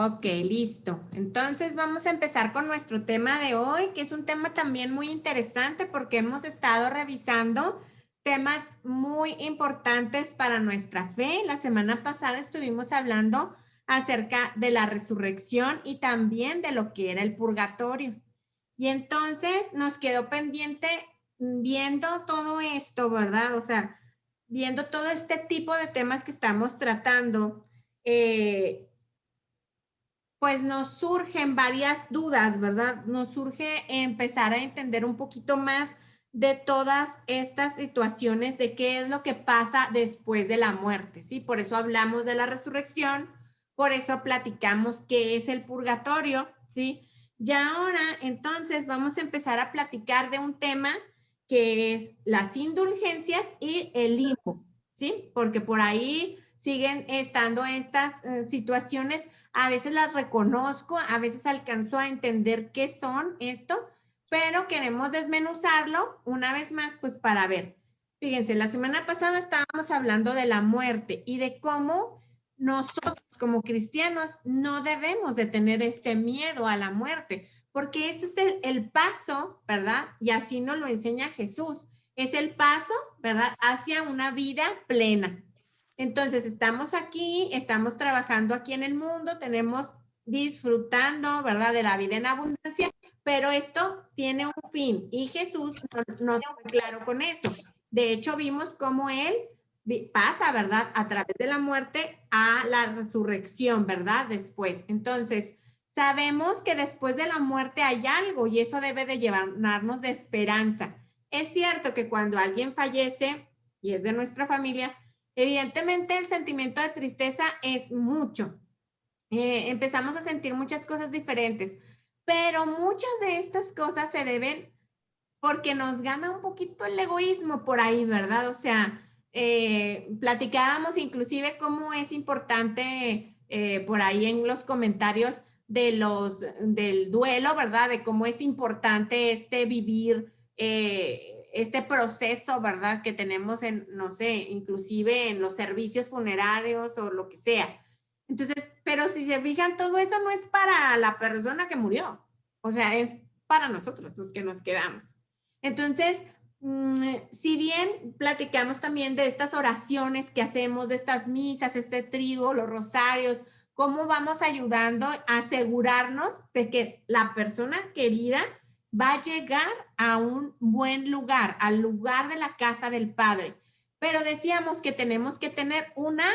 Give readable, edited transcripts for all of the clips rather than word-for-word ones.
Ok, listo. Entonces vamos a empezar con nuestro tema de hoy, que es un tema también muy interesante porque hemos estado revisando temas muy importantes para nuestra fe. La semana pasada estuvimos hablando acerca de la resurrección y también de lo que era el purgatorio. Y entonces nos quedó pendiente viendo todo esto, ¿verdad? O sea, viendo todo este tipo de temas que estamos tratando. Pues nos surgen varias dudas, ¿verdad? Nos surge empezar a entender un poquito más de todas estas situaciones, de qué es lo que pasa después de la muerte, ¿sí? Por eso hablamos de la resurrección, por eso platicamos qué es el purgatorio, ¿sí? Y ahora, entonces, vamos a empezar a platicar de un tema que es las indulgencias y el limbo, ¿sí? Porque por ahí siguen estando estas situaciones. A veces las reconozco, a veces alcanzo a entender qué son esto, pero queremos desmenuzarlo una vez más, pues para ver. Fíjense, la semana pasada estábamos hablando de la muerte y de cómo nosotros como cristianos no debemos de tener este miedo a la muerte, porque ese es el paso, ¿verdad? Y así nos lo enseña Jesús. Es el paso, ¿verdad? Hacia una vida plena. Entonces, estamos aquí, estamos trabajando aquí en el mundo, tenemos disfrutando, ¿verdad? De la vida en abundancia, pero esto tiene un fin y Jesús nos fue claro con eso. De hecho, vimos cómo Él pasa, ¿verdad? A través de la muerte a la resurrección, ¿verdad? Después. Entonces, sabemos que después de la muerte hay algo y eso debe de llenarnos de esperanza. Es cierto que cuando alguien fallece y es de nuestra familia, evidentemente el sentimiento de tristeza es mucho. Empezamos a sentir muchas cosas diferentes, pero muchas de estas cosas se deben porque nos gana un poquito el egoísmo por ahí, ¿verdad? O sea, platicábamos inclusive cómo es importante por ahí en los comentarios del duelo, ¿verdad? De cómo es importante vivir este proceso, ¿verdad? Que tenemos en, no sé, inclusive en los servicios funerarios o lo que sea. Entonces, pero si se fijan, todo eso no es para la persona que murió, o sea, es para nosotros los que nos quedamos. Entonces, si bien platicamos también de estas oraciones que hacemos, de estas misas, este trigo, los rosarios, cómo vamos ayudando a asegurarnos de que la persona querida va a llegar a un buen lugar, al lugar de la casa del Padre. Pero decíamos que tenemos que tener una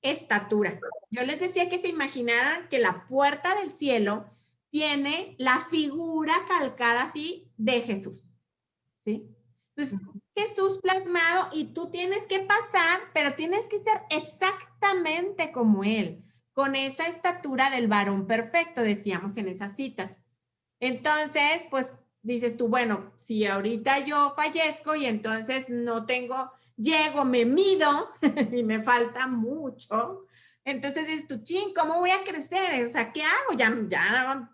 estatura. Yo les decía que se imaginaran que la puerta del cielo tiene la figura calcada así de Jesús. ¿Sí? Entonces, Jesús plasmado y tú tienes que pasar, pero tienes que ser exactamente como Él, con esa estatura del varón perfecto, decíamos en esas citas. Entonces, pues dices tú, bueno, si ahorita yo fallezco y entonces no tengo, llego, me mido y me falta mucho, entonces dices tú, ching, ¿cómo voy a crecer? O sea, ¿qué hago?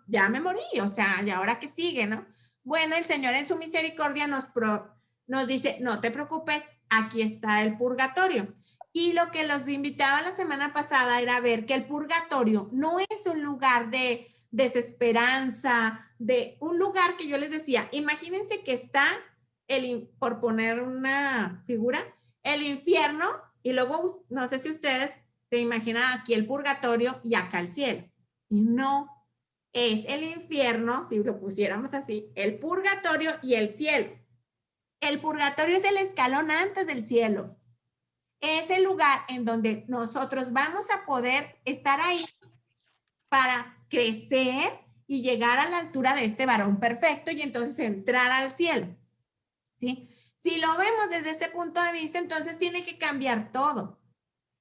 Ya me morí, o sea, ¿y ahora qué sigue, no? Bueno, el Señor en su misericordia nos dice, no te preocupes, aquí está el purgatorio. Y lo que los invitaba la semana pasada era ver que el purgatorio no es un lugar de desesperanza, de un lugar que yo les decía, imagínense que está, por poner una figura, el infierno y luego, no sé si ustedes se imaginan aquí el purgatorio y acá el cielo. Y no, es el infierno, si lo pusiéramos así, el purgatorio y el cielo. El purgatorio es el escalón antes del cielo. Es el lugar en donde nosotros vamos a poder estar ahí para crecer y llegar a la altura de este varón perfecto y entonces entrar al cielo. ¿Sí? Si lo vemos desde ese punto de vista, entonces tiene que cambiar todo.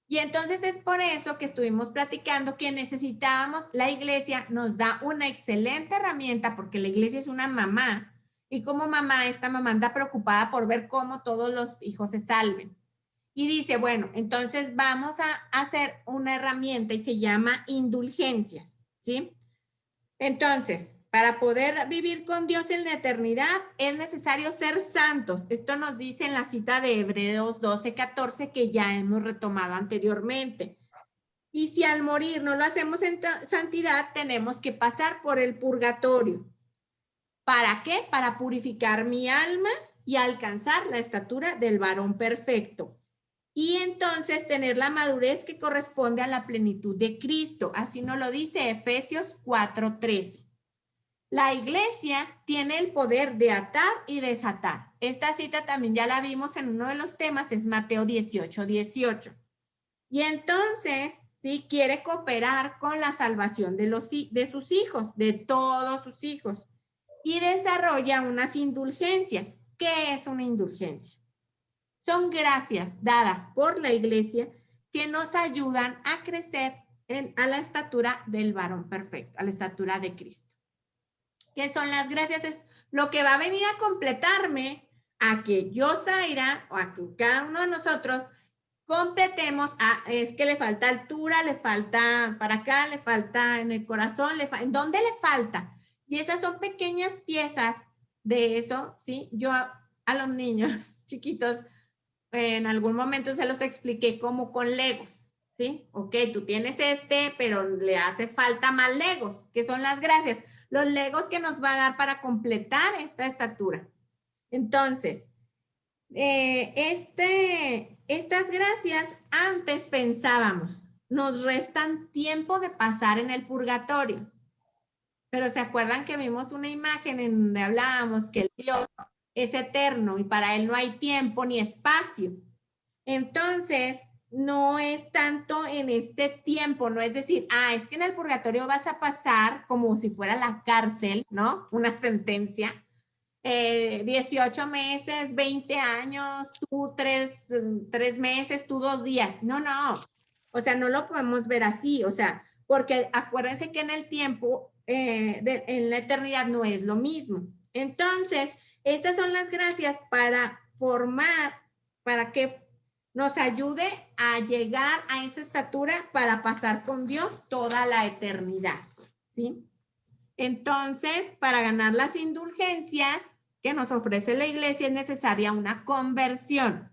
Y entonces es por eso que estuvimos platicando que necesitábamos, la iglesia nos da una excelente herramienta porque la iglesia es una mamá y como mamá, esta mamá anda preocupada por ver cómo todos los hijos se salven. Y dice, bueno, entonces vamos a hacer una herramienta y se llama indulgencias, ¿sí? Entonces, para poder vivir con Dios en la eternidad es necesario ser santos. Esto nos dice en la cita de Hebreos 12:14 que ya hemos retomado anteriormente. Y si al morir no lo hacemos en santidad, tenemos que pasar por el purgatorio. ¿Para qué? Para purificar mi alma y alcanzar la estatura del varón perfecto. Y entonces tener la madurez que corresponde a la plenitud de Cristo. Así nos lo dice Efesios 4:13. La iglesia tiene el poder de atar y desatar. Esta cita también ya la vimos en uno de los temas, es Mateo 18:18. Y entonces, sí, quiere cooperar con la salvación de sus hijos, de todos sus hijos. Y desarrolla unas indulgencias. ¿Qué es una indulgencia? Son gracias dadas por la iglesia que nos ayudan a crecer a la estatura del varón perfecto, a la estatura de Cristo. ¿Qué son las gracias? Es lo que va a venir a completarme a que yo, Zaira, o a que cada uno de nosotros completemos. Es que le falta altura, le falta para acá, le falta en el corazón, ¿en dónde le falta? Y esas son pequeñas piezas de eso, ¿sí? Yo a los niños chiquitos en algún momento se los expliqué como con legos, ¿sí? Ok, tú tienes pero le hace falta más legos, que son las gracias. Los legos que nos va a dar para completar esta estatura. Entonces, estas gracias antes pensábamos, nos restan tiempo de pasar en el purgatorio. Pero ¿se acuerdan que vimos una imagen en donde hablábamos que el Dios es eterno y para él no hay tiempo ni espacio? Entonces, no es tanto en este tiempo, no es decir, es que en el purgatorio vas a pasar como si fuera la cárcel, ¿no? Una sentencia. 18 meses, 20 años, tú 3 meses, tú 2 días. No, no. O sea, no lo podemos ver así. O sea, porque acuérdense que en el tiempo, en la eternidad no es lo mismo. Entonces, estas son las gracias para formar, para que nos ayude a llegar a esa estatura para pasar con Dios toda la eternidad, ¿sí? Entonces, para ganar las indulgencias que nos ofrece la iglesia es necesaria una conversión.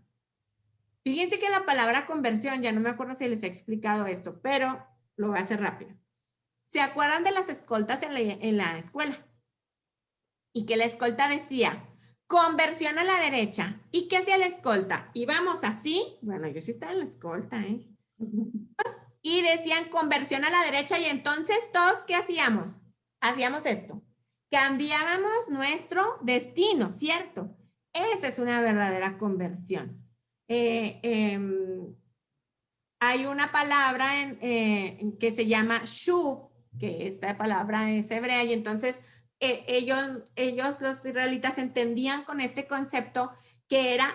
Fíjense que la palabra conversión, ya no me acuerdo si les he explicado esto, pero lo voy a hacer rápido. ¿Se acuerdan de las escoltas en la escuela? Y que la escolta decía, conversión a la derecha. ¿Y qué hacía la escolta? Íbamos así, bueno, yo sí estaba en la escolta, ¿eh? Y decían conversión a la derecha y entonces todos, ¿qué hacíamos? Hacíamos esto. Cambiábamos nuestro destino, ¿cierto? Esa es una verdadera conversión. Hay una palabra que se llama shuv, que esta palabra es hebrea, y entonces ellos, los israelitas, entendían con este concepto que era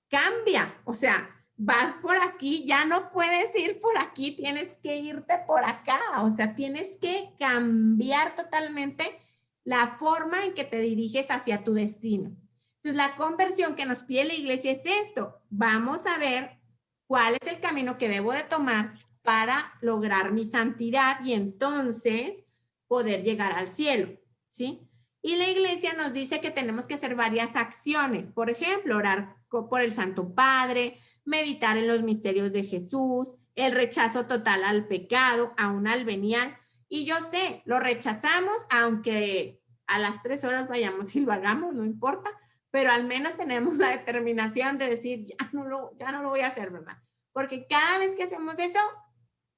cambia, o sea, vas por aquí, ya no puedes ir por aquí, tienes que irte por acá, o sea, tienes que cambiar totalmente la forma en que te diriges hacia tu destino. Entonces, la conversión que nos pide la iglesia es esto. Vamos a ver cuál es el camino que debo de tomar para lograr mi santidad y entonces poder llegar al cielo, ¿sí? Y la iglesia nos dice que tenemos que hacer varias acciones. Por ejemplo, orar por el Santo Padre, meditar en los misterios de Jesús, el rechazo total al pecado, aún al venial. Y yo sé, lo rechazamos, aunque a las 3 horas vayamos y lo hagamos, no importa, pero al menos tenemos la determinación de decir, ya no lo voy a hacer, ¿verdad? Porque cada vez que hacemos eso,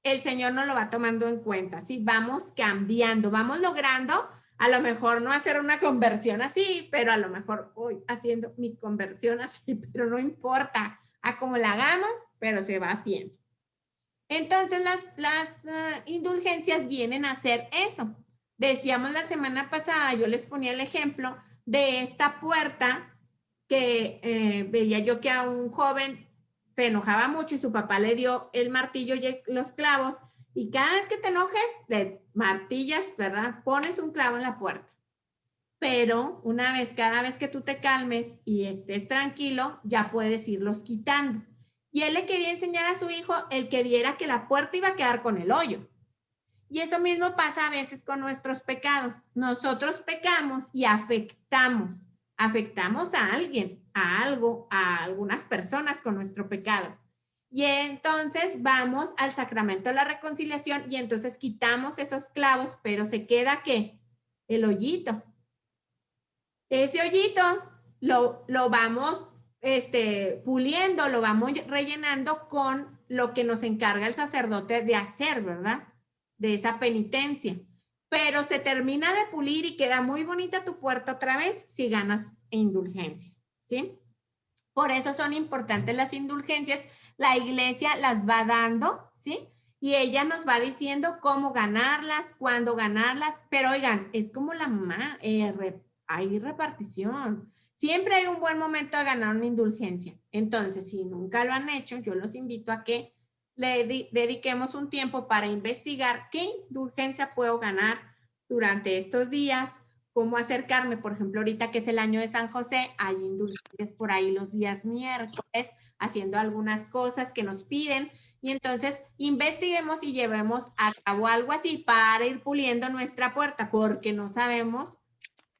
el Señor nos lo va tomando en cuenta, ¿sí? Vamos cambiando, vamos logrando, a lo mejor no hacer una conversión así, pero a lo mejor hoy haciendo mi conversión así, pero no importa a cómo la hagamos, pero se va haciendo. Entonces las indulgencias vienen a hacer eso. Decíamos la semana pasada, yo les ponía el ejemplo de esta puerta que veía yo que a un joven se enojaba mucho y su papá le dio el martillo y los clavos, y cada vez que te enojes, le martillas, ¿verdad? Pones un clavo en la puerta. Pero cada vez que tú te calmes y estés tranquilo, ya puedes irlos quitando. Y él le quería enseñar a su hijo el que viera que la puerta iba a quedar con el hoyo. Y eso mismo pasa a veces con nuestros pecados. Nosotros pecamos y afectamos a alguien, a algo, a algunas personas con nuestro pecado. Y entonces vamos al sacramento de la reconciliación y entonces quitamos esos clavos, pero se queda ¿qué? El hoyito. Ese hoyito lo vamos puliendo, lo vamos rellenando con lo que nos encarga el sacerdote de hacer, ¿verdad? De esa penitencia. Pero se termina de pulir y queda muy bonita tu puerta otra vez si ganas indulgencias, ¿sí? Por eso son importantes las indulgencias. La iglesia las va dando, ¿sí? Y ella nos va diciendo cómo ganarlas, cuándo ganarlas. Pero oigan, es como la mamá, hay repartición. Siempre hay un buen momento de ganar una indulgencia. Entonces, si nunca lo han hecho, yo los invito a que le dediquemos un tiempo para investigar qué indulgencia puedo ganar durante estos días, cómo acercarme, por ejemplo, ahorita que es el año de San José, hay indulgencias por ahí los días miércoles, haciendo algunas cosas que nos piden, y entonces investiguemos y llevemos a cabo algo así para ir puliendo nuestra puerta, porque no sabemos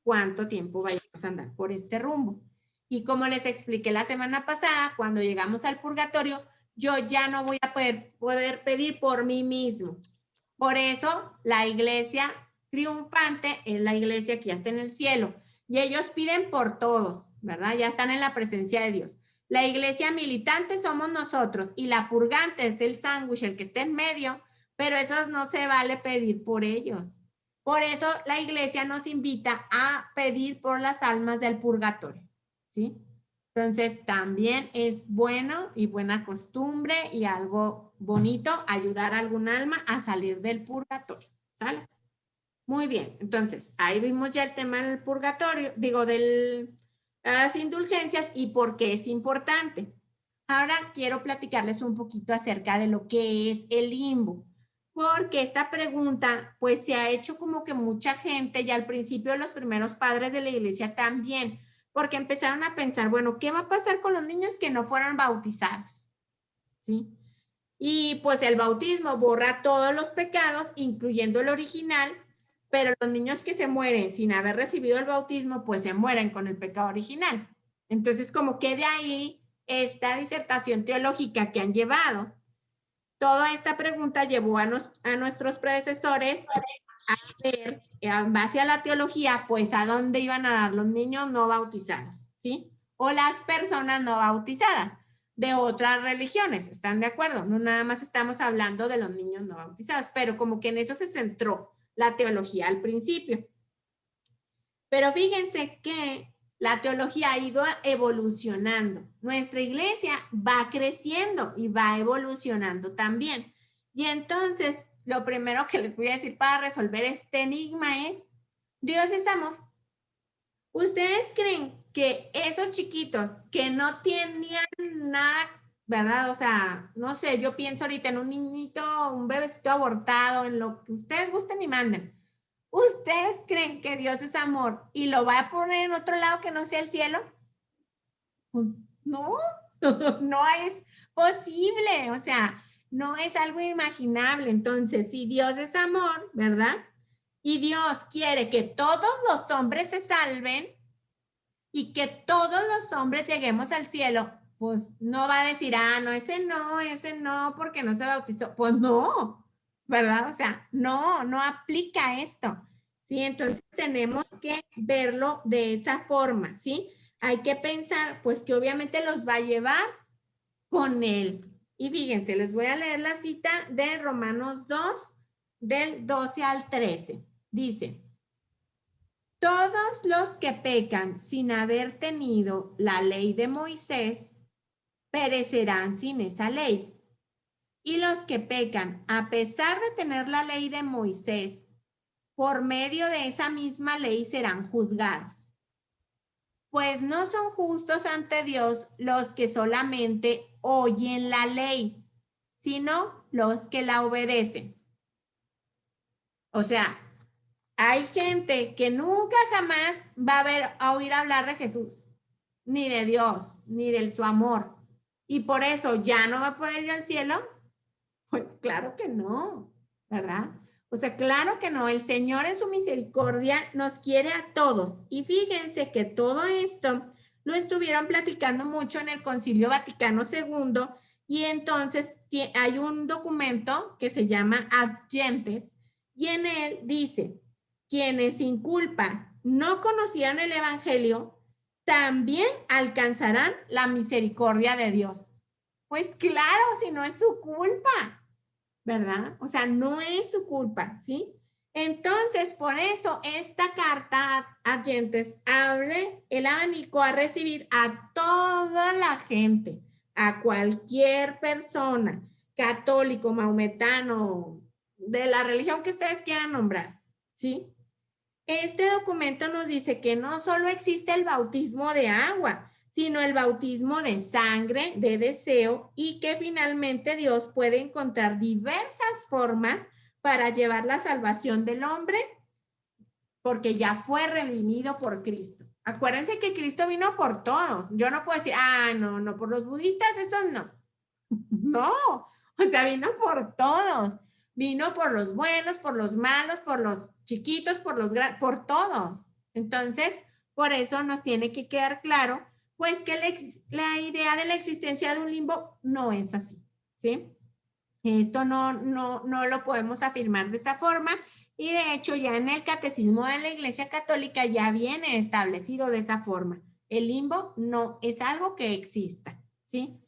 cuánto tiempo vayamos a andar por este rumbo. Y como les expliqué la semana pasada, cuando llegamos al purgatorio, yo ya no voy a poder pedir por mí mismo. Por eso la iglesia triunfante es la iglesia que ya está en el cielo. Y ellos piden por todos, ¿verdad? Ya están en la presencia de Dios. La iglesia militante somos nosotros y la purgante es el sándwich, el que está en medio, pero esos no se vale pedir por ellos. Por eso la iglesia nos invita a pedir por las almas del purgatorio, ¿sí? Entonces también es bueno y buena costumbre y algo bonito ayudar a algún alma a salir del purgatorio, ¿sale? Muy bien, entonces ahí vimos ya el tema del purgatorio, digo, de las indulgencias y por qué es importante. Ahora quiero platicarles un poquito acerca de lo que es el limbo, porque esta pregunta pues se ha hecho como que mucha gente y al principio los primeros padres de la iglesia también, porque empezaron a pensar, bueno, ¿qué va a pasar con los niños que no fueron bautizados? ¿Sí? Y pues el bautismo borra todos los pecados, incluyendo el original, pero los niños que se mueren sin haber recibido el bautismo, pues se mueren con el pecado original. Entonces, como que de ahí esta disertación teológica que han llevado. Toda esta pregunta llevó a nuestros predecesores a ver, en base a la teología, pues a dónde iban a dar los niños no bautizados, ¿sí? O las personas no bautizadas de otras religiones, ¿están de acuerdo? No nada más estamos hablando de los niños no bautizados, pero como que en eso se centró la teología al principio. Pero fíjense que la teología ha ido evolucionando. Nuestra iglesia va creciendo y va evolucionando también. Y entonces, lo primero que les voy a decir para resolver este enigma es, Dios es amor. ¿Ustedes creen que esos chiquitos que no tenían nada, verdad? O sea, no sé, yo pienso ahorita en un niñito, un bebecito abortado, en lo que ustedes gusten y manden. ¿Ustedes creen que Dios es amor y lo va a poner en otro lado que no sea el cielo? Pues, no, no es posible, o sea, no es algo imaginable. Entonces, si Dios es amor, ¿verdad? Y Dios quiere que todos los hombres se salven y que todos los hombres lleguemos al cielo, pues no va a decir, ah, no, ese no, porque no se bautizó. Pues no, ¿verdad? O sea, no aplica esto, ¿sí? Entonces tenemos que verlo de esa forma, ¿sí? Hay que pensar, pues que obviamente los va a llevar con él. Y fíjense, les voy a leer la cita de Romanos 2, del 12 al 13. Dice, todos los que pecan sin haber tenido la ley de Moisés perecerán sin esa ley. Y los que pecan a pesar de tener la ley de Moisés, por medio de esa misma ley serán juzgados. Pues no son justos ante Dios los que solamente oyen la ley, sino los que la obedecen. O sea, hay gente que nunca jamás va a oír hablar de Jesús, ni de Dios, ni de su amor. Y por eso ya no va a poder ir al cielo. Pues claro que no, ¿verdad? O sea, claro que no. El Señor en su misericordia nos quiere a todos. Y fíjense que todo esto lo estuvieron platicando mucho en el Concilio Vaticano II Y entonces hay un documento que se llama Adyentes y en él dice, quienes sin culpa no conocieron el evangelio, también alcanzarán la misericordia de Dios. Pues claro, si no es su culpa, ¿verdad? O sea, no es su culpa, ¿sí? Entonces, por eso esta carta a Adyentes abre el abanico a recibir a toda la gente, a cualquier persona, católico, maometano, de la religión que ustedes quieran nombrar, ¿sí? Este documento nos dice que no solo existe el bautismo de agua, sino el bautismo de sangre, de deseo, y que finalmente Dios puede encontrar diversas formas para llevar la salvación del hombre, porque ya fue redimido por Cristo. Acuérdense que Cristo vino por todos. Yo no puedo decir, no, por los budistas, esos no. No, o sea, vino por todos. Vino por los buenos, por los malos, por los chiquitos, por los grandes, por todos. Entonces, por eso nos tiene que quedar claro, pues que la idea de la existencia de un limbo no es así, ¿sí? Esto no lo podemos afirmar de esa forma y de hecho ya en el catecismo de la Iglesia Católica ya viene establecido de esa forma. El limbo no es algo que exista, ¿sí?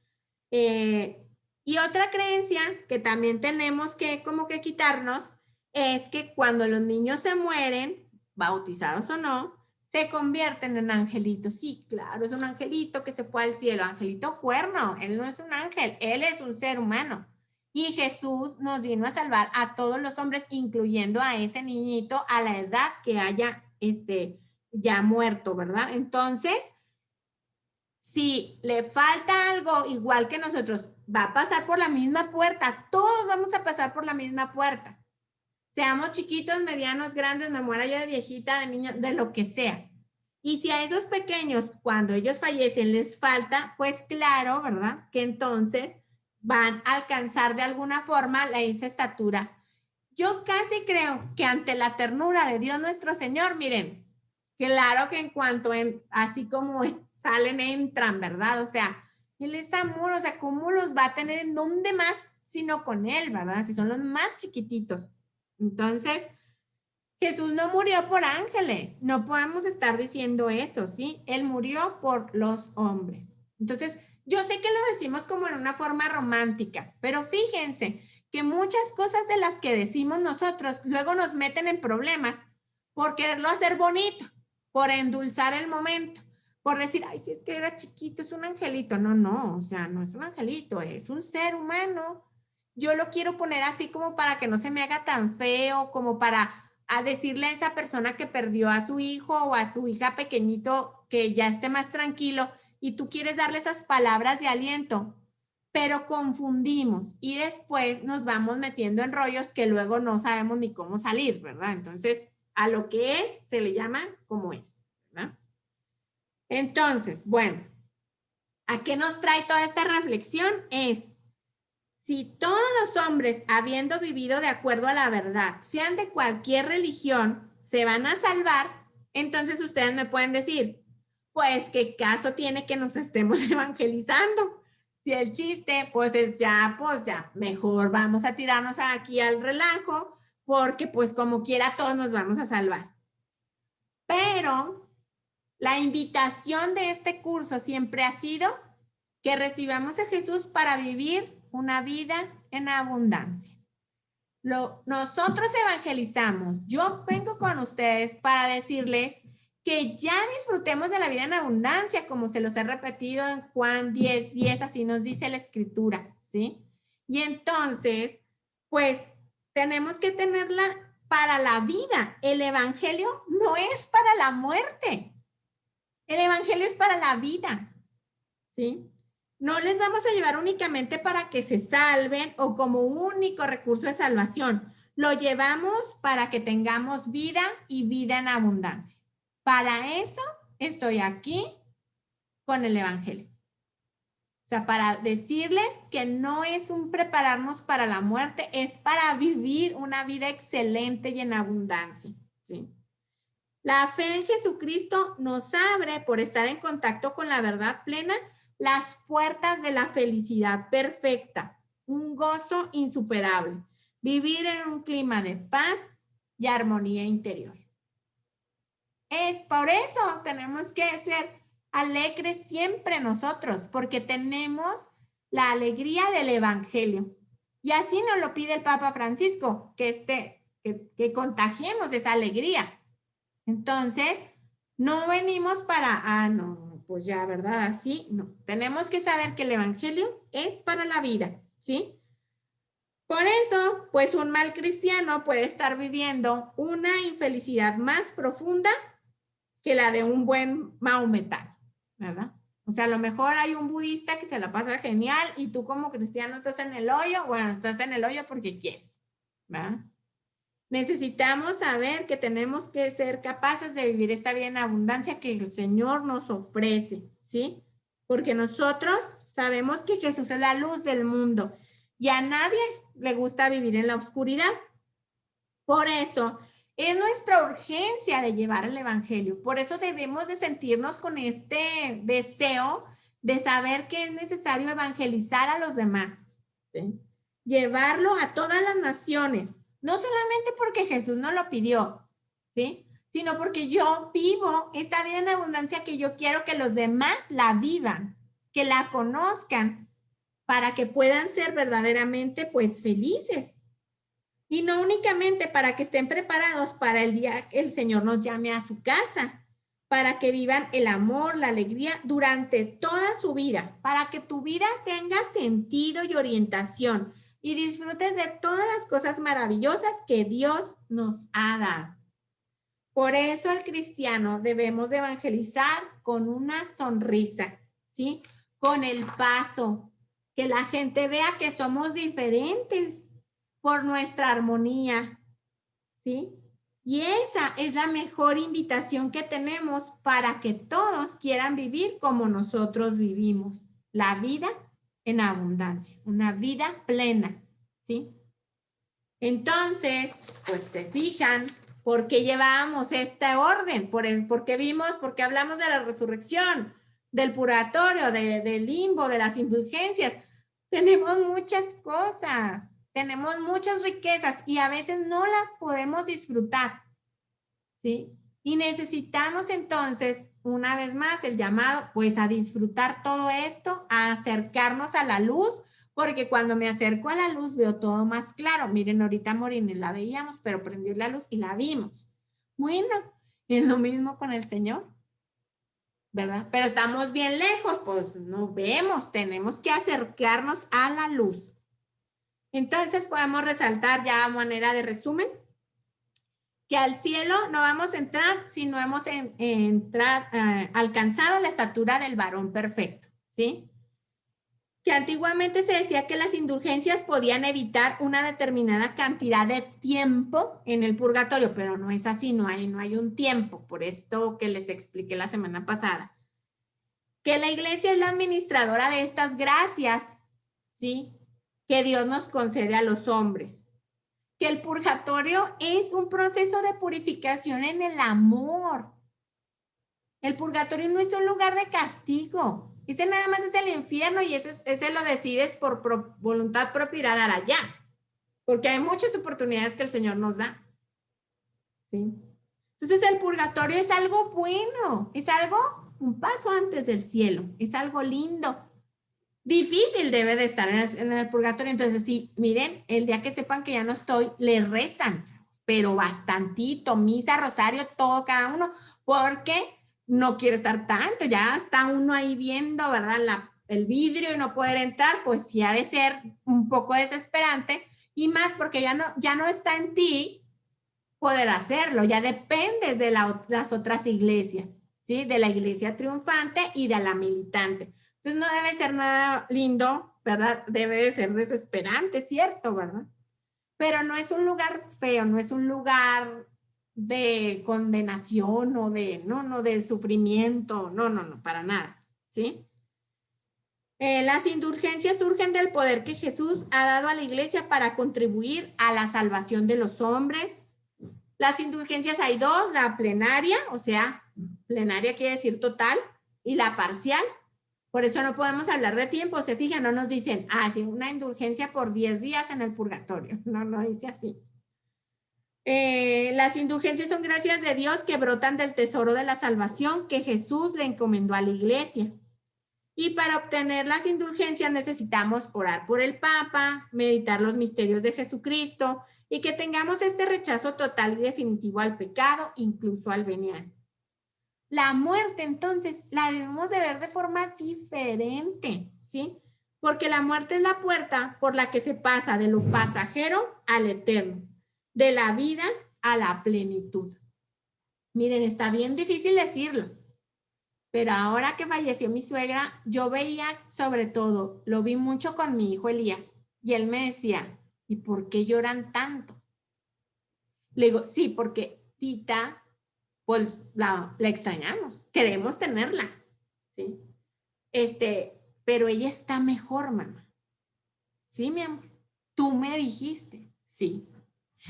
Y otra creencia que también tenemos que como que quitarnos es que cuando los niños se mueren, bautizados o no, se convierten en angelitos. Sí, claro, es un angelito que se fue al cielo, angelito cuerno, él no es un ángel, él es un ser humano. Y Jesús nos vino a salvar a todos los hombres, incluyendo a ese niñito a la edad que haya ya muerto, ¿verdad? Entonces, si le falta algo igual que nosotros, va a pasar por la misma puerta. Todos vamos a pasar por la misma puerta. Seamos chiquitos, medianos, grandes, me muera yo de viejita, de niño, de lo que sea. Y si a esos pequeños, cuando ellos fallecen, les falta, pues claro, ¿verdad? Que entonces van a alcanzar de alguna forma esa estatura. Yo casi creo que ante la ternura de Dios nuestro Señor, miren, claro que en cuanto así como salen, entran, ¿verdad? O sea, Él es amor, o sea, ¿cómo los va a tener en dónde más sino con Él, ¿verdad? Si son los más chiquititos. Entonces, Jesús no murió por ángeles, no podemos estar diciendo eso, ¿sí? Él murió por los hombres. Entonces, yo sé que lo decimos como en una forma romántica, pero fíjense que muchas cosas de las que decimos nosotros luego nos meten en problemas por quererlo hacer bonito, por endulzar el momento, por decir, ay, si es que era chiquito, es un angelito. No, o sea, no es un angelito, es un ser humano. Yo lo quiero poner así como para que no se me haga tan feo, como para a decirle a esa persona que perdió a su hijo o a su hija pequeñito que ya esté más tranquilo y tú quieres darle esas palabras de aliento, pero confundimos y después nos vamos metiendo en rollos que luego no sabemos ni cómo salir, ¿verdad? Entonces, a lo que es se le llama como es, ¿verdad? Entonces, bueno, ¿a qué nos trae toda esta reflexión? Si todos los hombres, habiendo vivido de acuerdo a la verdad, sean de cualquier religión, se van a salvar, entonces ustedes me pueden decir, pues, ¿qué caso tiene que nos estemos evangelizando? Si el chiste, pues ya, mejor vamos a tirarnos aquí al relajo, porque pues como quiera todos nos vamos a salvar. Pero la invitación de este curso siempre ha sido que recibamos a Jesús para vivir una vida en abundancia. Nosotros evangelizamos. Yo vengo con ustedes para decirles que ya disfrutemos de la vida en abundancia, como se los he repetido en Juan 10:10, así nos dice la escritura, ¿sí? Y entonces, pues, tenemos que tenerla para la vida. El evangelio no es para la muerte. El evangelio es para la vida, ¿sí? No les vamos a llevar únicamente para que se salven o como único recurso de salvación. Lo llevamos para que tengamos vida y vida en abundancia. Para eso estoy aquí con el evangelio. O sea, para decirles que no es un prepararnos para la muerte, es para vivir una vida excelente y en abundancia, ¿sí? La fe en Jesucristo nos abre por estar en contacto con la verdad plena, las puertas de la felicidad perfecta, un gozo insuperable, vivir en un clima de paz y armonía interior. Es por eso tenemos que ser alegres siempre nosotros, porque tenemos la alegría del Evangelio. Y así nos lo pide el Papa Francisco, que contagiemos esa alegría. Entonces, no venimos para, no, pues ya, ¿verdad? Así, no. Tenemos que saber que el Evangelio es para la vida, ¿sí? Por eso, pues un mal cristiano puede estar viviendo una infelicidad más profunda que la de un buen maometano, ¿verdad? O sea, a lo mejor hay un budista que se la pasa genial y tú como cristiano estás en el hoyo, bueno, estás en el hoyo porque quieres, ¿verdad? Necesitamos saber que tenemos que ser capaces de vivir esta vida en abundancia que el Señor nos ofrece, ¿sí? Porque nosotros sabemos que Jesús es la luz del mundo y a nadie le gusta vivir en la oscuridad. Por eso es nuestra urgencia de llevar el Evangelio. Por eso debemos de sentirnos con este deseo de saber que es necesario evangelizar a los demás, ¿sí? Llevarlo a todas las naciones, no solamente porque Jesús nos lo pidió, ¿sí? Sino porque yo vivo esta vida en abundancia que yo quiero que los demás la vivan, que la conozcan, para que puedan ser verdaderamente, pues, felices. Y no únicamente para que estén preparados para el día que el Señor nos llame a su casa, para que vivan el amor, la alegría durante toda su vida, para que tu vida tenga sentido y orientación y disfrutes de todas las cosas maravillosas que Dios nos ha dado. Por eso el cristiano debemos de evangelizar con una sonrisa, ¿sí? Con el paso, que la gente vea que somos diferentes por nuestra armonía, ¿sí? Y esa es la mejor invitación que tenemos para que todos quieran vivir como nosotros vivimos, la vida en abundancia, una vida plena, ¿sí? Entonces, pues se fijan por qué llevamos este orden, porque vimos, porque hablamos de la resurrección, del purgatorio, del limbo, de las indulgencias. Tenemos muchas cosas, tenemos muchas riquezas y a veces no las podemos disfrutar, ¿sí? Y necesitamos entonces, una vez más, el llamado, pues a disfrutar todo esto, a acercarnos a la luz, porque cuando me acerco a la luz veo todo más claro. Miren, ahorita Morín la veíamos, pero prendió la luz y la vimos. Bueno, es lo mismo con el Señor, ¿verdad? Pero estamos bien lejos, pues no vemos, tenemos que acercarnos a la luz. Entonces podemos resaltar ya a manera de resumen que al cielo no vamos a entrar si no hemos alcanzado la estatura del varón perfecto, ¿sí? Que antiguamente se decía que las indulgencias podían evitar una determinada cantidad de tiempo en el purgatorio, pero no es así, no hay un tiempo, por esto que les expliqué la semana pasada. Que la iglesia es la administradora de estas gracias, ¿sí? Que Dios nos concede a los hombres. Que el purgatorio es un proceso de purificación en el amor. El purgatorio no es un lugar de castigo. Ese nada más es el infierno y ese lo decides por voluntad propia ir a dar allá. Porque hay muchas oportunidades que el Señor nos da. ¿Sí? Entonces el purgatorio es algo bueno, es algo, un paso antes del cielo, es algo lindo. Difícil debe de estar en el purgatorio. Entonces, sí, miren, el día que sepan que ya no estoy, le rezan, pero bastantito, misa, rosario, todo, cada uno, porque no quiero estar tanto, ya está uno ahí viendo, ¿verdad? El vidrio y no poder entrar, pues sí ha de ser un poco desesperante, y más porque ya no está en ti poder hacerlo, ya dependes de las otras iglesias, ¿sí? De la iglesia triunfante y de la militante. Entonces no debe ser nada lindo, ¿verdad? Debe de ser desesperante, ¿cierto? ¿Verdad? Pero no es un lugar feo, no es un lugar de condenación o de sufrimiento, no, para nada, ¿sí? Las indulgencias surgen del poder que Jesús ha dado a la iglesia para contribuir a la salvación de los hombres. Las indulgencias hay dos, la plenaria, o sea, plenaria quiere decir total, y la parcial. Por eso no podemos hablar de tiempo, se fijan, no nos dicen, sí, una indulgencia por 10 días en el purgatorio. No, no dice así. Las indulgencias son gracias de Dios que brotan del tesoro de la salvación que Jesús le encomendó a la iglesia. Y para obtener las indulgencias necesitamos orar por el Papa, meditar los misterios de Jesucristo y que tengamos este rechazo total y definitivo al pecado, incluso al venial. La muerte, entonces, la debemos de ver de forma diferente, ¿sí? Porque la muerte es la puerta por la que se pasa de lo pasajero al eterno, de la vida a la plenitud. Miren, está bien difícil decirlo, pero ahora que falleció mi suegra, yo veía sobre todo, lo vi mucho con mi hijo Elías, y él me decía, ¿y por qué lloran tanto? Le digo, sí, porque Tita, pues la extrañamos, queremos tenerla, ¿sí? Pero ella está mejor, mamá. Sí, mi amor, tú me dijiste, sí.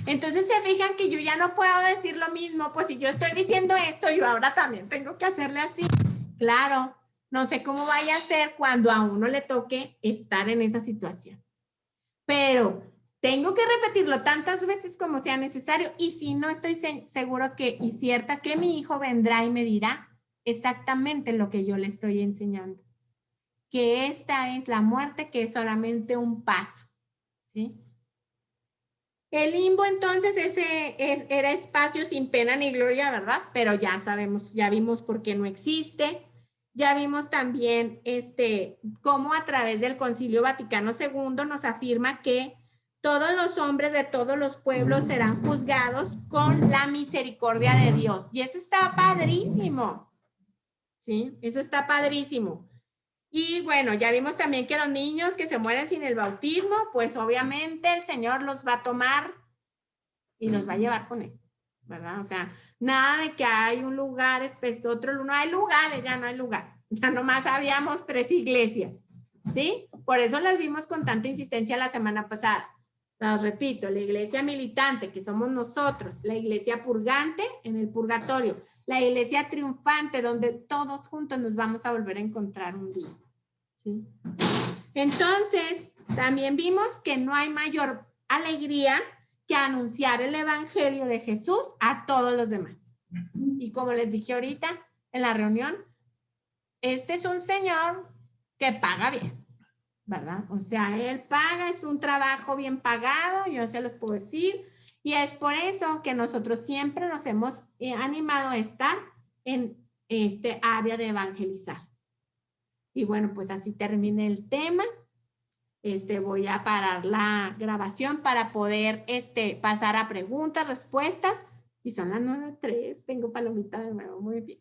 Entonces se fijan que yo ya no puedo decir lo mismo, pues si yo estoy diciendo esto, yo ahora también tengo que hacerle así. Claro, no sé cómo vaya a ser cuando a uno le toque estar en esa situación. Pero tengo que repetirlo tantas veces como sea necesario y si no estoy seguro que y cierta que mi hijo vendrá y me dirá exactamente lo que yo le estoy enseñando. Que esta es la muerte, que es solamente un paso, ¿sí? El limbo entonces era espacio sin pena ni gloria, ¿verdad? Pero ya sabemos, ya vimos por qué no existe. Ya vimos también cómo a través del Concilio Vaticano II nos afirma que todos los hombres de todos los pueblos serán juzgados con la misericordia de Dios. Y eso está padrísimo, ¿sí? Eso está padrísimo. Y bueno, ya vimos también que los niños que se mueren sin el bautismo, pues obviamente el Señor los va a tomar y los va a llevar con él, ¿verdad? O sea, nada de que hay un lugar, otro, no hay lugares, ya no hay lugares. Ya nomás habíamos 3 iglesias, ¿sí? Por eso las vimos con tanta insistencia la semana pasada. Las repito, la iglesia militante, que somos nosotros, la iglesia purgante en el purgatorio, la iglesia triunfante, donde todos juntos nos vamos a volver a encontrar un día, ¿sí? Entonces, también vimos que no hay mayor alegría que anunciar el evangelio de Jesús a todos los demás. Y como les dije ahorita en la reunión, este es un señor que paga bien, ¿verdad? O sea, él paga, es un trabajo bien pagado, yo se los puedo decir, y es por eso que nosotros siempre nos hemos animado a estar en este área de evangelizar. Y bueno, pues así termina el tema. Voy a parar la grabación para poder pasar a preguntas, respuestas. Y son las 9:03, tengo palomita de nuevo, muy bien.